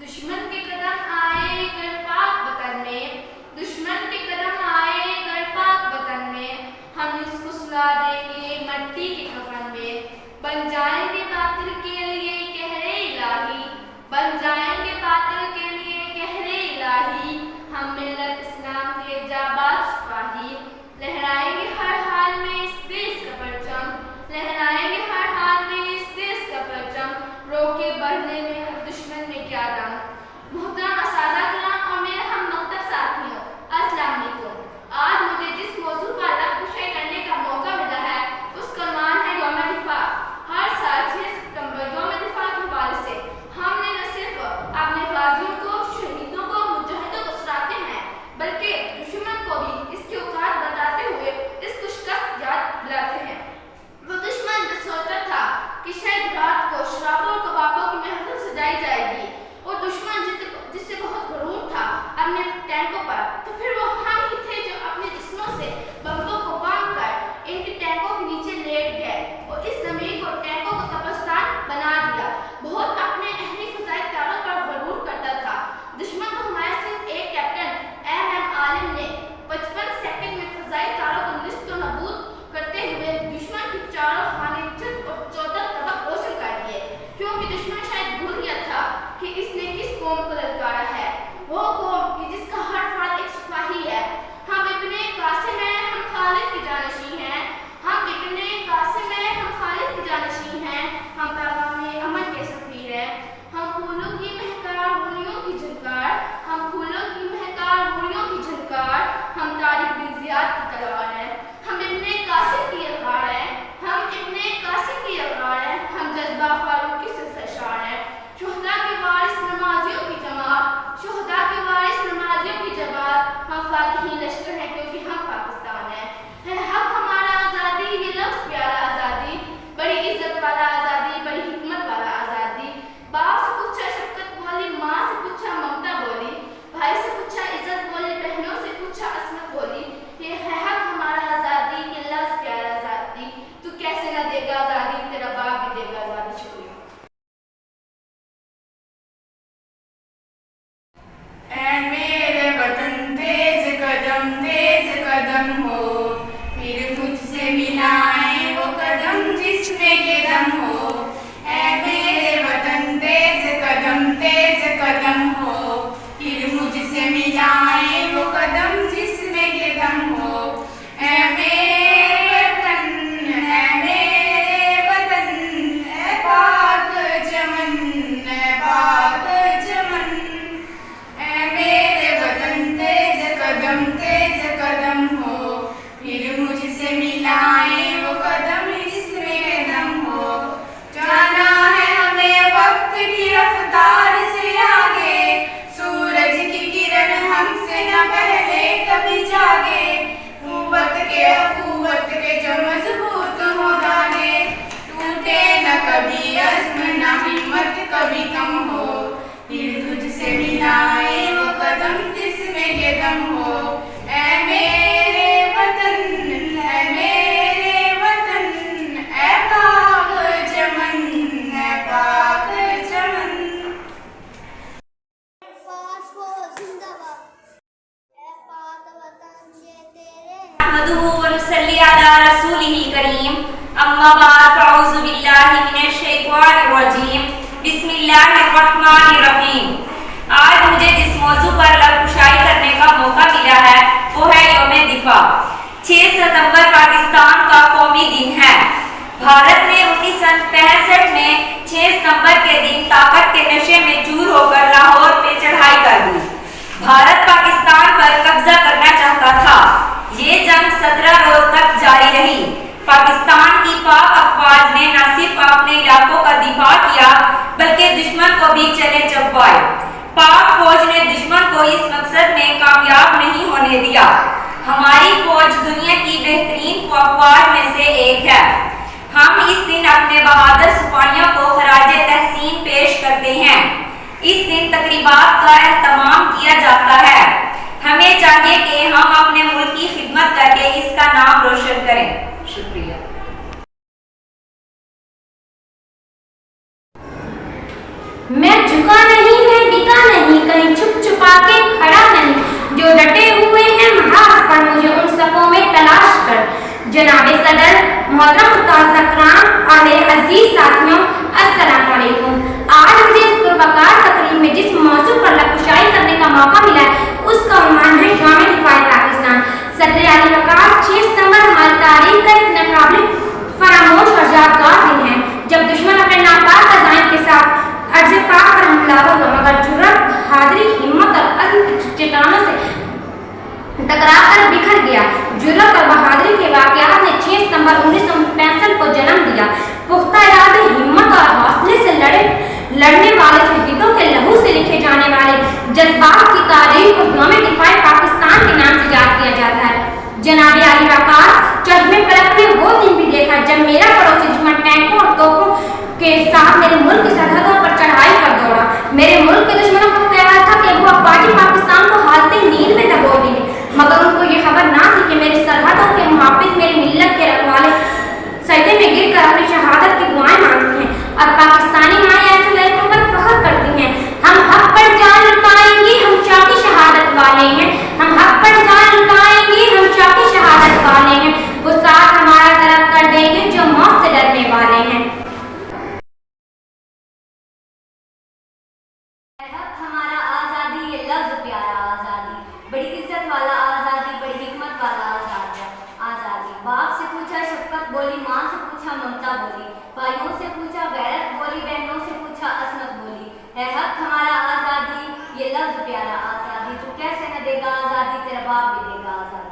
दुश्मन के कदम आए गर पाक वतन में, दुश्मन के कदम आए गर पाक वतन में, हम इसको सुला देंगे मट्टी के कफन में। बन जाएंगे बातिल के लिए कहरे इलाही, बन जाएंगे बातिल के लिए कहरे इलाही, हम मिल्लत इस्लाम के जाबाज सिपाही। लहराएंगे हर हाल में इस देश का परचम, लहराएंगे हर हाल में इस देश का परचम, रोके बढ़ने में दुश्मन में क्या दम। मोहतरम असादा किराम और मेरे हम मकतब साथियों, अस्सलाम वालेकुम। आज मुझे जिस मौजू पर लफ्ज़ शेयर करने का मौका मिला है उसका नाम है यौम दिफा। हर साल 6 सितंबर यौम दिफा के हवाले से हमने न सिर्फ अपने गाजियों को, शहीदों को, मुजाहिदों को सराहते हैं, बल्कि दुश्मन को भी इसकी औकात बताते हुए इसको शिकस्त याद दिलाते हैं। वो दुश्मन जो सोचता था कि शायद रात को शराबों और कबाबों की महफिल सजाई जाएगी, और दुश्मन जिससे बहुत गरूर था अपने टैंकों पर, तो फिर वो हम ही थे जो अपने जिस्मों से बमों को बांधकर इनके टैंकों के नीचे लेट गए और इस जमीन को टैंकों का कब्रिस्तान बना दिया। बहुत अपने अहली फजाई तारों पर गरूर करता था। दुश्मन को हमारे सिर्फ एक कैप्टन एम आलिम ने 55 सेकंड में फजाई तारों को निस्त और नबूद करते हुए दुश्मन की चारों खाने और 14 तबक रोशन कर दिए, क्योंकि दुश्मन शायद भूल गया था कि इसने किस कौम को ललकारा है। वो कौम कि जिसका हर फर्द एक सिपाही है। हम इब्ने कासिम हैं, हम खालिद के जानशीन हैं, हम इब्ने कासिम हैं, हम खालिद के जानशीन हैं, हम पैगाम अमन के सफीर हैं। हम फूलों की महकार मुनियों की झनकार, हम फूलों की महकार मुनियों की झनकार, हम तारिक बिन जियाद की तलवार हैं, हम इब्ने कासिम की अखार हैं, हम इब्ने कासिम की अखार हैं, हम जज्बा फारूक की सरशार हैं। शुहदा के वारिस नमाजियों की जमात, शुहदा के वारिस नमाजियों की जमात, हम फातिही लश्कर हैं क्योंकि हम पाकिस्तान हैं। है हक हमारा आज़ादी, ये लफ्ज़ प्यारा आज़ादी, बड़ी इज्जत वाला आज़ादी, बड़ी हिकमत वाला आज़ादी। बाप से पूछा शफकत बोली, माँ से पूछा ममता बोली, भाई से पूछा इज्जत बोली, बहनों से पूछा असमत बोली। ये है हक हमारा आज़ादी, ये लफ्ज़ प्यारा आज़ादी, तू कैसे न देगा आज़ादी, तेरा बाप भी देगा आज़ादी। शुक्रिया। ऐ मेरे वतन तेज कदम हो, फिर तुझसे मिलाएं वो कदम जिसमें ये दम हो। ऐ मेरे वतन तेज कदम हो, फिर मुझसे मिलाएं वो कदम जिसमें ये दम हो। ऐ मेरे वतन, ऐ पाक चमन, ऐ पाक चमन। मेरे वतन तेज कदम हो, फिर मुझसे मिलाएं वो कदम इसमें दम हो। जाना है हमें वक्त की रफ्तार से आगे, सूरज की किरण हमसे न पहले कभी जागे। कुव्वत के जो मजबूत हो दाने, टूटे न कभी अज़्म न हिम्मत कभी कम हो। फिर तुझसे मिलाएं वो कदम जिसमें ये दम हो। ऐ मेरे वतन, ऐ पाक चमन, ऐ पाक चमन। नहमदुहु व नुसल्ली अला रसूलिहिल करीम, अम्मा बाद, फ़अऊज़ु बिल्लाहि मिनश शैतानिर रजीम, बिस्मिल्लाहिर्रहमानिर्रहीम। आज मुझे जिस मौजू पर लफ्ज़ करने का मौका मिला है वो है यौम दिफा। 6 सितंबर पाकिस्तान का कौमी दिन है। भारत ने 1965 में 6 सितंबर के दिन ताकत के नशे में चूर होकर लाहौर पे चढ़ाई कर दी। भारत पाकिस्तान पर कब्जा करना चाहता था। ये जंग 17 रोज तक जारी रही। पाकिस्तान की पाक अफवाज ने न सिर्फ अपने इलाकों का दिफा किया बल्कि दुश्मन को भी चले चबवाए। पाक फौज ने दुश्मन को इस मकसद में कामयाब नहीं होने दिया। हमारी फौज दुनिया की बेहतरीन अफवाज में से एक है। हम इस दिन अपने बहादुर सिपाहियों को खराजे तहसीन पेश करते हैं। इस दिन तकरीबात का एहतमाम किया जाता है। हमें चाहिए कि हम अपने मुल्क की खिदमत करके इसका नाम रोशन करें। शुक्रिया। मैं झुका नहीं, मैं बिका के खड़ा नहीं, जो डटे हुए हैं महाज पर मुझे उन सफों में तलाश कर। जनाबे सदर, मोहतरम उस्ताद इकराम और मेरे अजीज साथियों, अस्सलाम वालेकुम। आज मुझे इस पुरवकार तकरीब में जिस मौजू पर लबकुशाई करने का मौका मिला है उसका उन्वान है यौम दिफाए पाकिस्तान। सदर आली वकार 6 सितंबर हमारी तारीख का एक नाकाबिल फरामोश और यादगार दिन है, जब दुश्मन अपने नापाक अज़ाइम के साथ अर्ज़ पाक पर हमलावर हुआ, मगर जुर्रत, बहादुरी, हिम्मत और अज़्म चट्टानों से टकराकर बिखर गया। जुर्रत और बहादुरी के वाक़यात ने 6 सितंबर 1965 को जन्म दिया। पुख्ता इरादे, हिम्मत और हौसले से लड़ने वाले शहीदों के लहू से लिखे जाने वाले जज्बात की तारीख को यौम दिफाए पाकिस्तान के नाम से याद किया जाता है। जनाबे आली वकार, चश्मे फलक में वो दिन भी देखा जब मेरा पड़ोसी दुश्मन टैंकों और तोपों के साथ मेरे मुल्क की सरहदों पर चढ़ाई कर दौड़ा। मेरे मुल्क के दुश्मनों को ख्याल था कि वो अफवाजी पाकिस्तान को हालते नींद में दबो देंगे, मगर उनको ये खबर ना थी कि मेरी सरहदों के मुहाफिज मेरी मिल्लत के रखवाले सजदे में गिर कर अपनी शहादत की दुआएं मांगती हैं और पाकिस्तानी माएँ ऐसे लड़कों पर फख्र करती हैं। हम हक पर जान लुटाएंगे, हम शौकी शहादत वाले हैं। हम हक पर जान लुटाएंगे, हम शौकी शहादत वाले हैं। वो साथ हमारा तरफ कर देंगे जो मौत से डरने वाले हैं। हमारा आज़ादी, ये लफ्ज़ प्यारा आज़ादी, बड़ी इज्जत वाला आज़ादी, बड़ी हिकमत वाला आज़ादी। बाप से पूछा शफकत बोली, माँ से पूछा ममता बोली, भाइयों से पूछा गैरत बोली, बहनों से पूछा असमत बोली। है हक हमारा आज़ादी, ये लफ्ज़ प्यारा आज़ादी, तू कैसे न देगा आज़ादी, तेरा बाप भी देगा आज़ादी।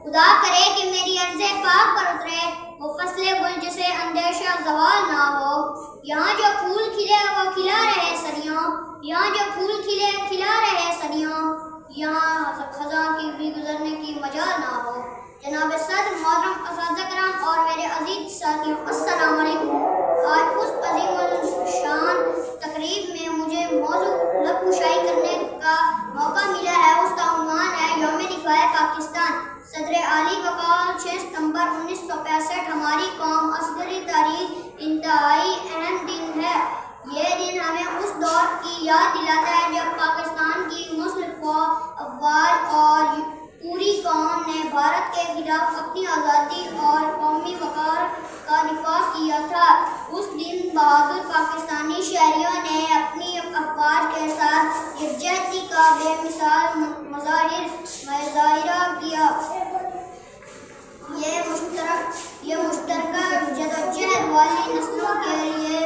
खुदा करे कि मेरी अर्ज़े पाक पर उतरे, वो फसले गुल जिसे अंदेशा ज़वाल ना हो। यहाँ जो फूल खिले वो खिला रहे सदियों, यहाँ जो फूल खिले खिला रहे सदियों, यहाँ खज़ां की भी गुजरने की मजाल ना हो। जनाब सदर, मोहतरम उस्ताद इकराम और मेरे अजीज साथियों, अस्सलाम वालेकुम। आज उस अज़ीम शान तकरीब में मुझे मौजू लबकुशाई करने का मौका मिला है, उसका उन्वान है यौम दिफाए पाकिस्तान। सदर आली वकार 6 सितंबर 1965 हमारी कौम असगरी तारीख इंतहाई अहम दिन है। ये दिन हमें उस दौर की याद दिलाता है जब पाकिस्तान की मुस्लिम अफवाज और पूरी कौम ने भारत के खिलाफ अपनी आज़ादी और कौमी वकार का दिफा किया था। उस दिन बहादुर पाकिस्तानी शहरियों ने अपनी अफवाज के साथ यकजहती का बेमिसाल मुजाहिरा किया। ये मुश्तरका जदोजहद वाली नस्लों के लिए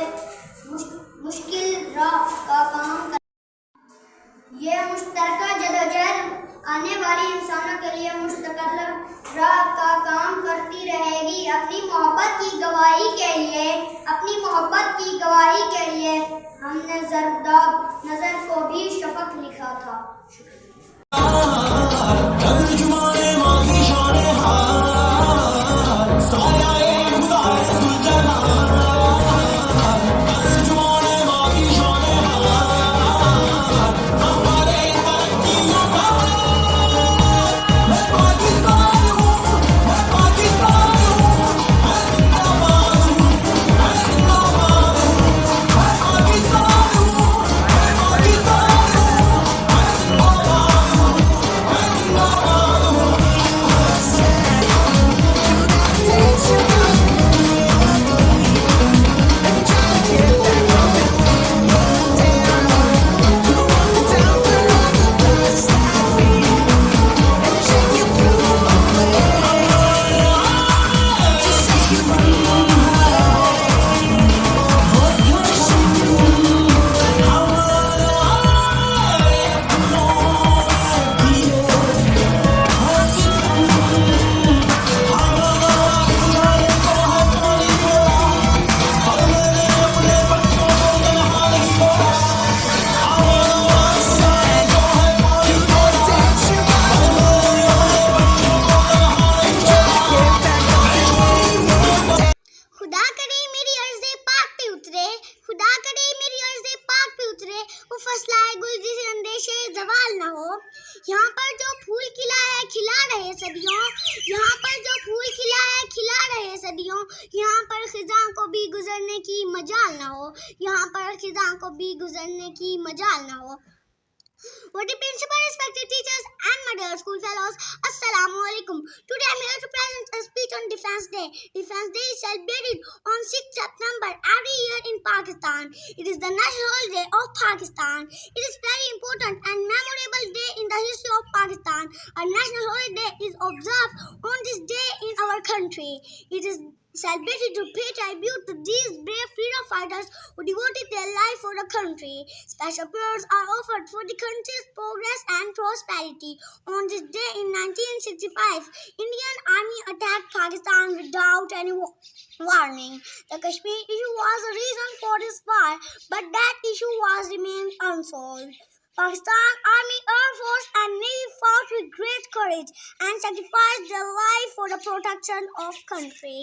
मुश्किल राह का काम कर ये मुश्तरका जदोजहद आने वाली इंसानों के लिए मुश्तरका राह का काम करती रहेगी। अपनी मोहब्बत की गवाही के लिए हमने ज़रदाब नज़र को भी शफक लिखा था। यहाँ पर जो फूल खिला है खिला रहे सदियों, यहाँ पर जो फूल खिला है खिला रहे सदियों, यहाँ पर खिज़ां को भी गुजरने की मजाल ना हो, यहाँ पर खिज़ां को भी गुजरने की मजाल ना हो। What the principal, respected teachers and my dear school fellows, Assalamu alaikum. Today I am here to present a speech on Defence Day. Defence Day is celebrated on 6th September every year in Pakistan. It is the national holiday of Pakistan. It is very important and memorable day in the history of Pakistan. A national holiday is observed on this day in our country. It is celebrated to pay tribute to these brave freedom fighters who devoted their life for the country. Special prayers are offered for the country's progress and prosperity. On this day in 1965, Indian Army attacked Pakistan without any warning. The Kashmir issue was a reason for this war, but that issue was remained unsolved. Pakistan Army, Air Force and Navy fought with great courage and sacrificed their life for the protection of country.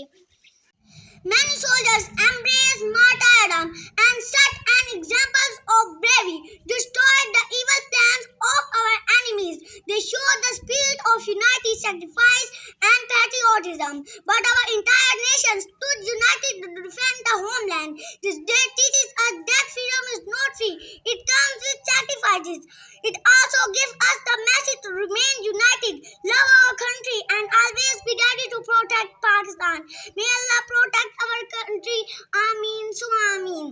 Many soldiers embraced martyrdom and set an example of bravery, destroyed the evil plans of our enemies. They showed the spirit of unity, sacrifice and patriotism. But our entire nation stood united to defend the homeland. This day teaches us that freedom is not free. It comes with sacrifices. It also gives us the message to remain united, love our country and always be ready to protect Pakistan. May Allah protect our country. आमीन सुमा आमीन।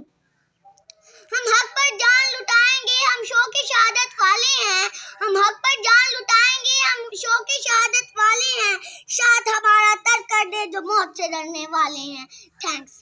हम हक पर जान लुटाएंगे, हम शौक़ शहादत वाले हैं। हम हक पर जान लुटाएंगे, हम शौक़ शहादत वाले हैं। साथ हमारा तर्क कर दे जो मौत से डरने वाले हैं। थैंक्स।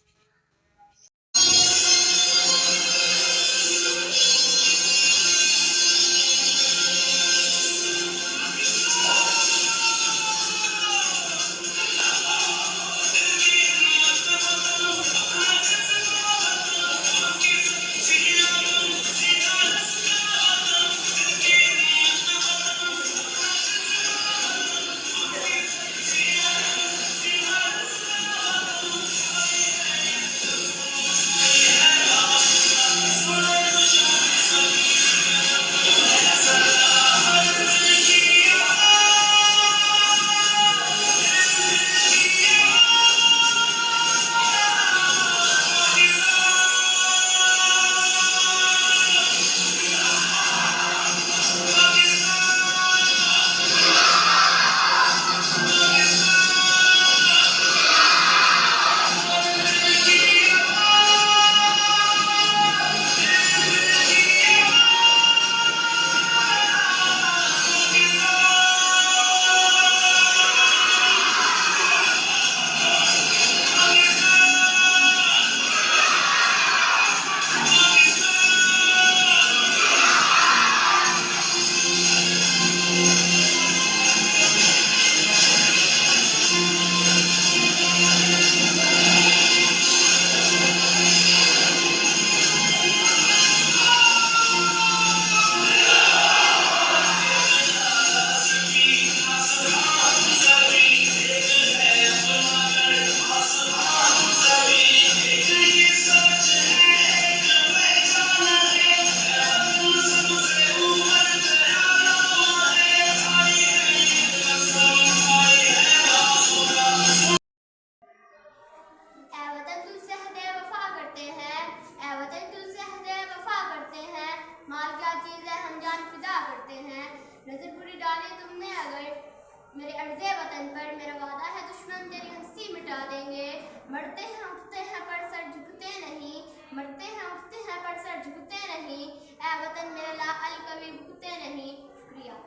नजर बुरी डाली तुमने अगर मेरे अर्ज़े वतन पर, मेरा वादा है दुश्मन तेरी हंसी मिटा देंगे। मरते हैं उठते हैं पर सर झुकते नहीं, मरते हैं उठते हैं पर सर झुकते नहीं, ऐ वतन मेरे लाल कभी भुगते नहीं। शुक्रिया।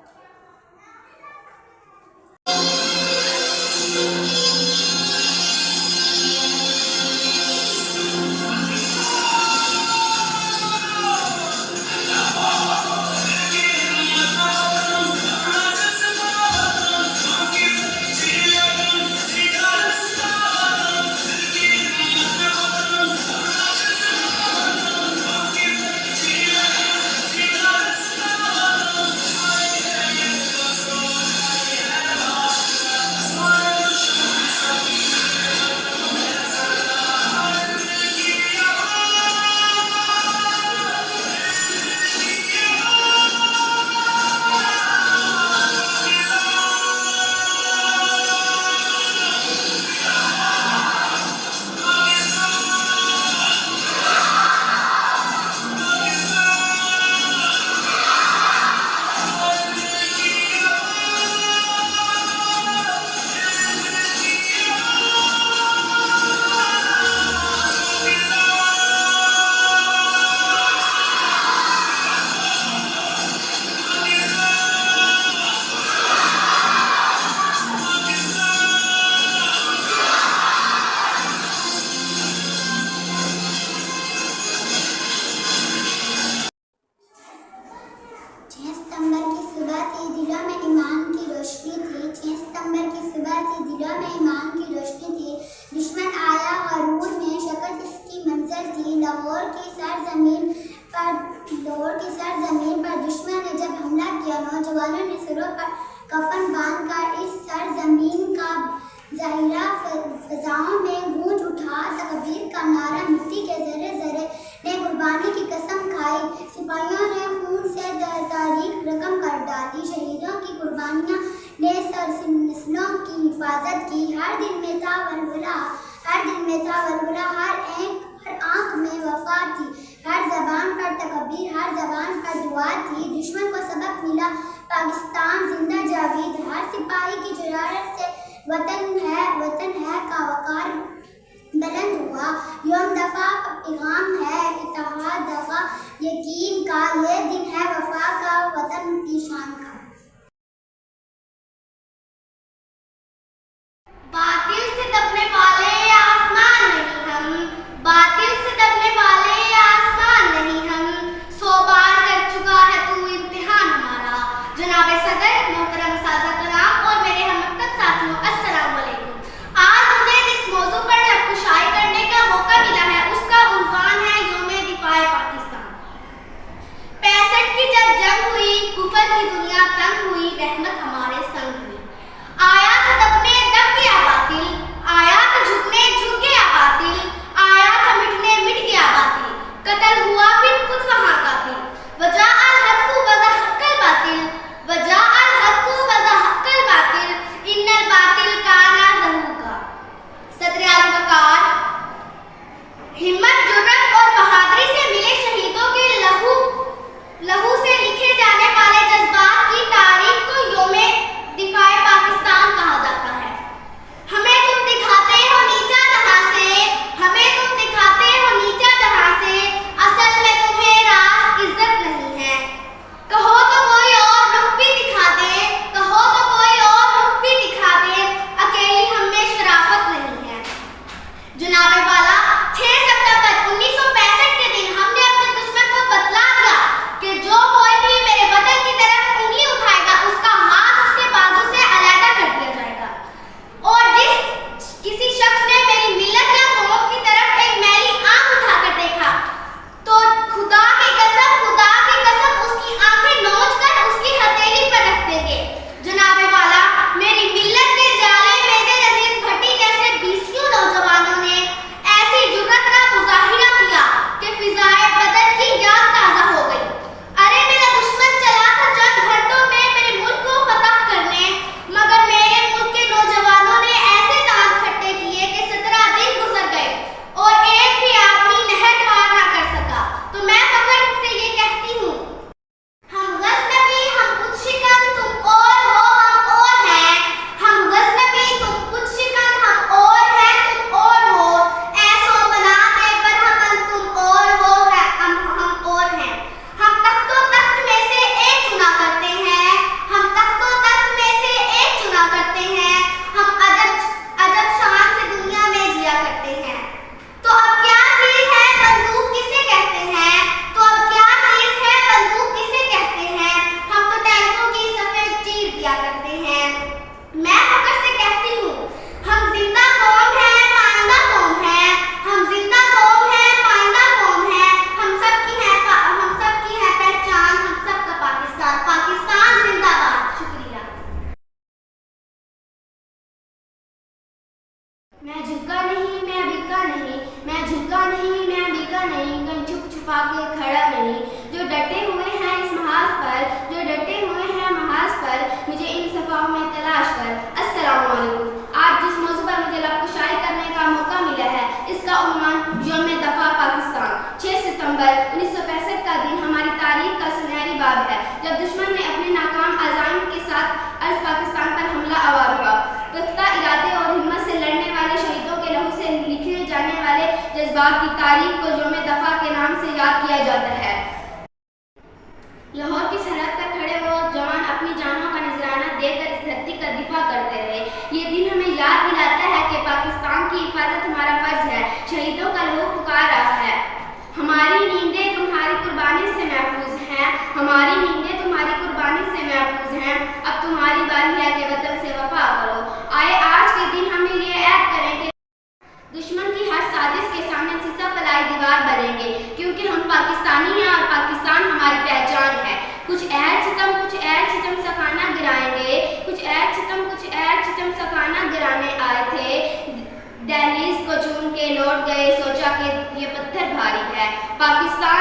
सिरों पर कफन बांधकर इस सरजमीन का ज़ाहिरा फ़ज़ाओं में गूंज उठा। तकबीर का नारा मिट्टी के ज़र्रे ज़र्रे ने कुर्बानी की कसम खाई। सिपाहियों ने खून से तारीख रकम कर डाली। शहीदों की कुर्बानियाँ ने नस्लों की हिफाजत की। हर दिन में था वलवला, हर दिन में था वलवला, हर आँख में वफा थी, हर जबान पर तकबीर, हर जबान पर दुआ थी। दुश्मन को सबक मिला, पाकिस्तान जिंदा जावेद। हर सिपाही की जुरारत से वतन है का वकार बुलंद हुआ। यौम दफा का पैगाम है इत्तेहाद दफा यकीन का। ये दिन है वफा का, वतन की शान का। बातिल से दबने वाले आसमान नहीं हम, बातिल से दबने वाले आसमान नहीं हम। 100 बार कर चुका है तू इम्तिहान हमारा। जनाब सदर, मोहतरम साज़ात-ए-कराम और मेरे हममकतब साथियों, अस्सलाम वालेकुम। आज मुझे जिस मौजू पर लबकुशाई करने का मौका मिला है उसका उन्वान है यौम दिफाए पाकिस्तान। 65 की जब जंग हुई, कुफर की दुनिया तंग हुई, रहमत हमारे संग हुई। आया था दबने दब गया बातिल, आया था झुकने झुक गया बातिल, आया था मिटने मिट गया बातिल। कत्ल हुआ फिर खुद वहां कातिल। वजा अल हक़्क़ु वज़ा हक़्क़ल बातिल, वजा अल हक़्क़ु वज़ा हक़्क़ल बातिल, इन्नल बातिल काना ज़हूक़ा। सदर आलम वक़ार, हिम्मत, जुर्रत और बहादुरी से मिले शहीदों के लहू से लिखे जाने वाले जज्बात की तारीख को यौम दिफाए पाकिस्तान कहा जाता है। हमें तुम दिखाते हो नीचा जहां से, हमें तुम दिखाते हो नीचा जहां से, असल में तुम्हें रास इज्जत नहीं है। कहो तो कोई और रुख भी दिखा दे, कहो तो कोई और रुख भी दिखा दे, अकेली हम में शराफत नहीं है। जनाबे वाला, 6 सितंबर 1965 के दिन हमने अपने दुश्मन को बतला दिया कि जो कोई भी मेरे वतन की तरफ उंगली उठाएगा उसका हाथ उसके बाजू से अलहदा कर दिया जाएगा। और जिस किसी शख्स ने मेरी मिल्लत या कौम की तरफ एक मैली आंख उठाकर देखा तो खुदा की कसम उसकी आंखें नोच कर उसकी हथेली पर रख देंगे। जनाबे वाला, मेरी मिल्लत के जाले मेजर अजीज भट्टी जैसे 20 नौजवानों ने ऐसी जुर्रत का मुजाहिरा किया कि फिजाए बदर की याद ताज़ा हो गई। अरे मेरा दुश्मन चला था चंद घंटों में मेरे मुल्क को फतह करने, मगर मेरे मुल्क के नौजवानों ने ऐसे दांत खट्टे किए कि 17 दिन गुजर गए और एक भी आदमी नहर पार ना कर सका। तो मैं फख्र से ये कहती हूँ, हम गज़नबी हम कुछ शिकन, तुम और हो हम और हैं। हम गज़नबी तुम कुछ शिकन, हम और हैं तुम और हो। ऐसो बनाते बरहमन तुम और हो है हम और हैं। हम तख्तों तख्त में से एक चुना करते हैं, हम तख्तों तख्त में से एक चुना करते हैं। हम अजब शान से दुनिया में जिया करते हैं। तो अब क्या चीज है बंदूक किसे कहते हैं, तो अब क्या चीज है बंदूक किसे कहते हैं। हम तो टैंकों की सफेद चीर दिया करते हैं। मैं फख्र से कहती हूँ, हम जिंदा कौम है, पाइंदा कौम है, हम जिंदा कौम है, पाइंदा कौम है। हम सबकी है पहचान, हम सबका पाकिस्तान, पाकिस्तान जिंदाबाद। शुक्रिया। मैं झुका नहीं, मैं बिका नहीं, मैं झुका नहीं, मैं बिका नहीं, कहीं छुप छुपा के खड़ा नहीं। जो डटे हुए हैं इस महाज पर, जो डटे हुए हैं महाज पर, मुझे इन सफ़ाओं में तलाश कर। अस्सलाम वालेकुम। आज जिस मौजू पर मुझे लबकुशाई करने का मौका मिला है इसका उन्वान यौम दफा पाकिस्तान। 6 सितंबर 1965 का दिन हमारी तारीख का सुनहरी बाब है, जब दुश्मन ने अपने नाकाम अज़ाइम के साथ अर्ज़ पाकिस्तान पर हमला आवर हुआ। पुख्ता इरादे और हिम्मत से लड़ने वाले शहीदों के लहू से लिखे जाने वाले जज्बात की तारीख को यौम दफा के नाम से याद किया जाता है। लाहौर की सरहद पर खड़े वो जवान अपनी जानों का नजराना देकर इस धरती का दिफा करते रहे। ये दिन हमें याद दिलाता है कि पाकिस्तान की हिफाजत हमारा फर्ज है। शहीदों का लहू पुकार रहा है। हमारी नींदें तुम्हारी कुर्बानी से महफूज हैं, हमारी नींदें तुम्हारी कुर्बानी से महफूज हैं। अब तुम्हारी बारी है कि वतन से वफा करो। आए आज के दिन हमें ये ऐद करें कि दुश्मन की हर साजिश के सामने सीसा पलाई दीवार बनेंगे, क्योंकि हम पाकिस्तानी हैं और पाकिस्तान हमारी पहचान है। कुछ ऐल सितम सखाना गिरा पाकिस्तान